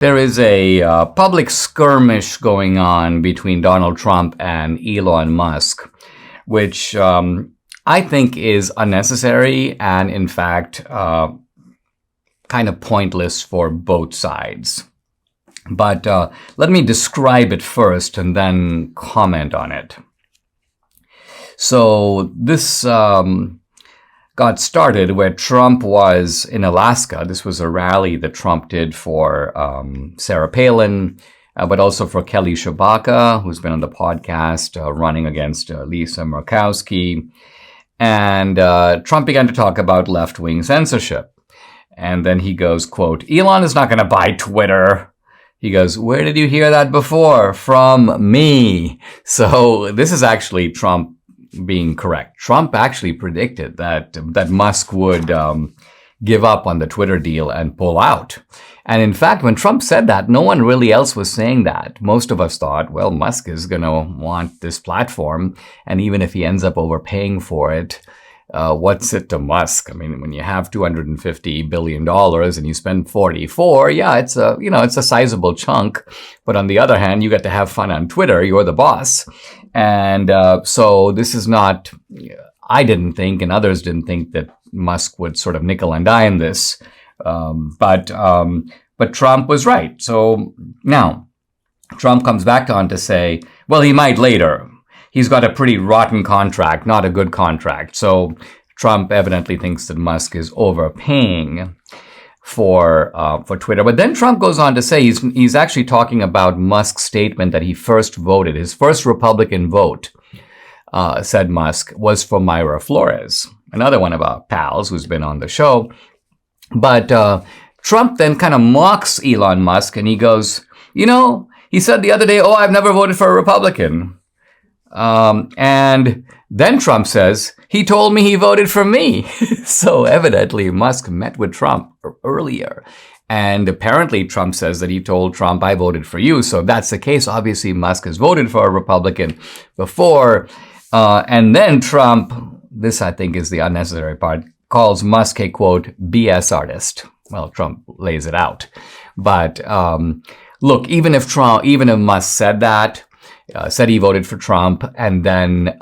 There is a public skirmish going on between Donald Trump and Elon Musk, which I think is unnecessary and, in fact, kind of pointless for both sides. But let me describe it first and then comment on it. So this got started where Trump was in Alaska. This was a rally that Trump did for Sarah Palin, but also for Kelly Tshibaka, who's been on the podcast, running against Lisa Murkowski. And Trump began to talk about left-wing censorship. And then he goes, quote, "Elon is not going to buy Twitter." He goes, "Where did you hear that before?" "From me." So this is actually Trump being correct. Trump actually predicted that Musk would give up on the Twitter deal and pull out. And in fact, when Trump said that, no one really else was saying that. Most of us thought, well, Musk is going to want this platform, and even if he ends up overpaying for it, what's it to Musk? I mean, when you have $250 billion and you spend 44, yeah, it's a sizable chunk. But on the other hand, you get to have fun on Twitter. You're the boss. And so this is not, I didn't think, and others didn't think that Musk would sort of nickel and dime this. But Trump was right. So now Trump comes back on to say, well, he might later. He's got a pretty rotten contract, not a good contract. So Trump evidently thinks that Musk is overpaying for Twitter. But then Trump goes on to say he's actually talking about Musk's statement that he first voted. His first Republican vote, said Musk, was for Mayra Flores, another one of our pals who's been on the show. But Trump then kind of mocks Elon Musk, and he goes, he said the other day, "Oh, I've never voted for a Republican." And then Trump says, "He told me he voted for me." So evidently Musk met with Trump earlier. And apparently Trump says that he told Trump, "I voted for you." So if that's the case, obviously Musk has voted for a Republican before. And then Trump, this I think is the unnecessary part, calls Musk a, quote, BS artist. Well, Trump lays it out. But look, even if Musk said that, said he voted for Trump, and then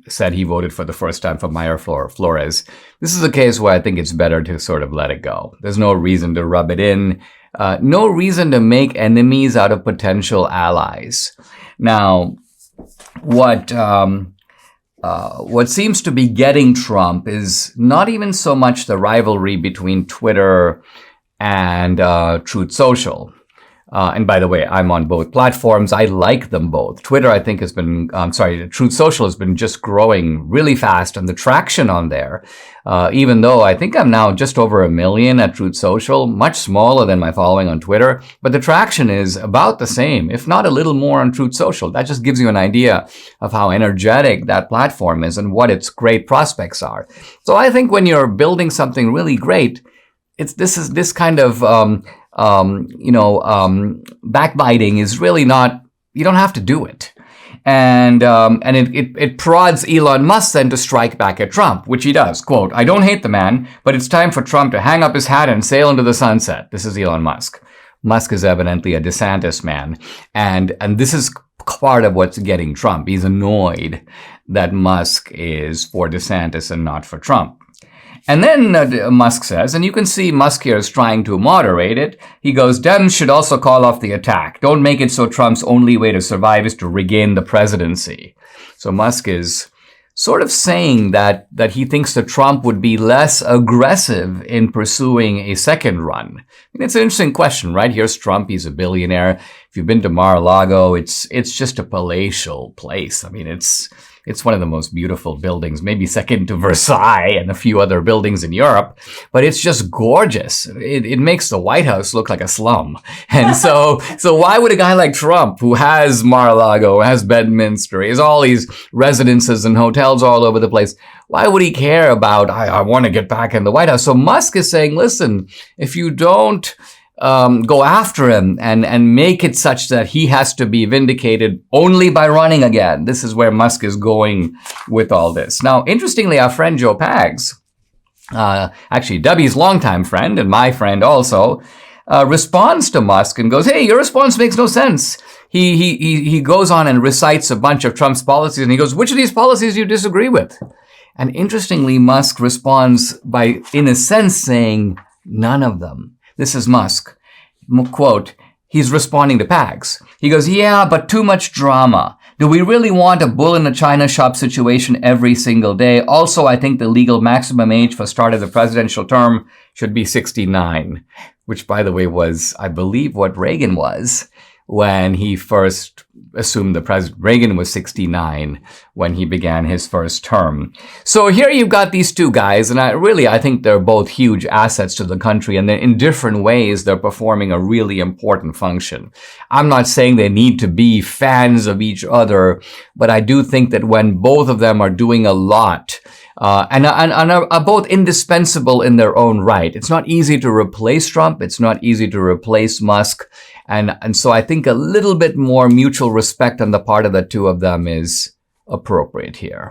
said he voted for the first time for Mayra Flores, this is a case where I think it's better to sort of let it go. There's no reason to rub it in, no reason to make enemies out of potential allies. Now, what seems to be getting Trump is not even so much the rivalry between Twitter and Truth Social. And by the way, I'm on both platforms. I like them both. Twitter, I think, Truth Social has been just growing really fast, and the traction on there, even though I think I'm now just over 1 million at Truth Social, much smaller than my following on Twitter, but the traction is about the same, if not a little more on Truth Social. That just gives you an idea of how energetic that platform is and what its great prospects are. So I think when you're building something really great, this kind of backbiting is really not, you don't have to do it. And it prods Elon Musk then to strike back at Trump, which he does. Quote, "I don't hate the man, but it's time for Trump to hang up his hat and sail into the sunset." This is Elon Musk. Musk is evidently a DeSantis man. And this is part of what's getting Trump. He's annoyed that Musk is for DeSantis and not for Trump. And then Musk says, and you can see Musk here is trying to moderate it. He goes, "Dems should also call off the attack. Don't make it so Trump's only way to survive is to regain the presidency." So Musk is sort of saying that he thinks that Trump would be less aggressive in pursuing a second run. And it's an interesting question, right? Here's Trump. He's a billionaire. If you've been to Mar-a-Lago, it's just a palatial place. I mean, it's one of the most beautiful buildings, maybe second to Versailles and a few other buildings in Europe, but it's just gorgeous. It makes the White House look like a slum. And so why would a guy like Trump, who has Mar-a-Lago, has Bedminster, has all these residences and hotels all over the place, why would he care about, I want to get back in the White House? So Musk is saying, listen, if you don't go after him and make it such that he has to be vindicated only by running again. This is where Musk is going with all this. Now, interestingly, our friend Joe Pags, actually Debbie's longtime friend and my friend also, responds to Musk and goes, "Hey, your response makes no sense." He goes on and recites a bunch of Trump's policies, and he goes, "Which of these policies do you disagree with?" And interestingly, Musk responds by, in a sense, saying, "None of them." This is Musk. Quote, he's responding to Pags. He goes, "Yeah, but too much drama. Do we really want a bull in a china shop situation every single day? Also, I think the legal maximum age for start of the presidential term should be 69, which, by the way, was, I believe, what Reagan was when he first assumed the president. Reagan was 69 when he began his first term. So here you've got these two guys, and I think they're both huge assets to the country, and in different ways, they're performing a really important function. I'm not saying they need to be fans of each other, but I do think that when both of them are doing a lot, and are both indispensable in their own right. It's not easy to replace Trump. It's not easy to replace Musk. And so I think a little bit more mutual respect on the part of the two of them is appropriate here.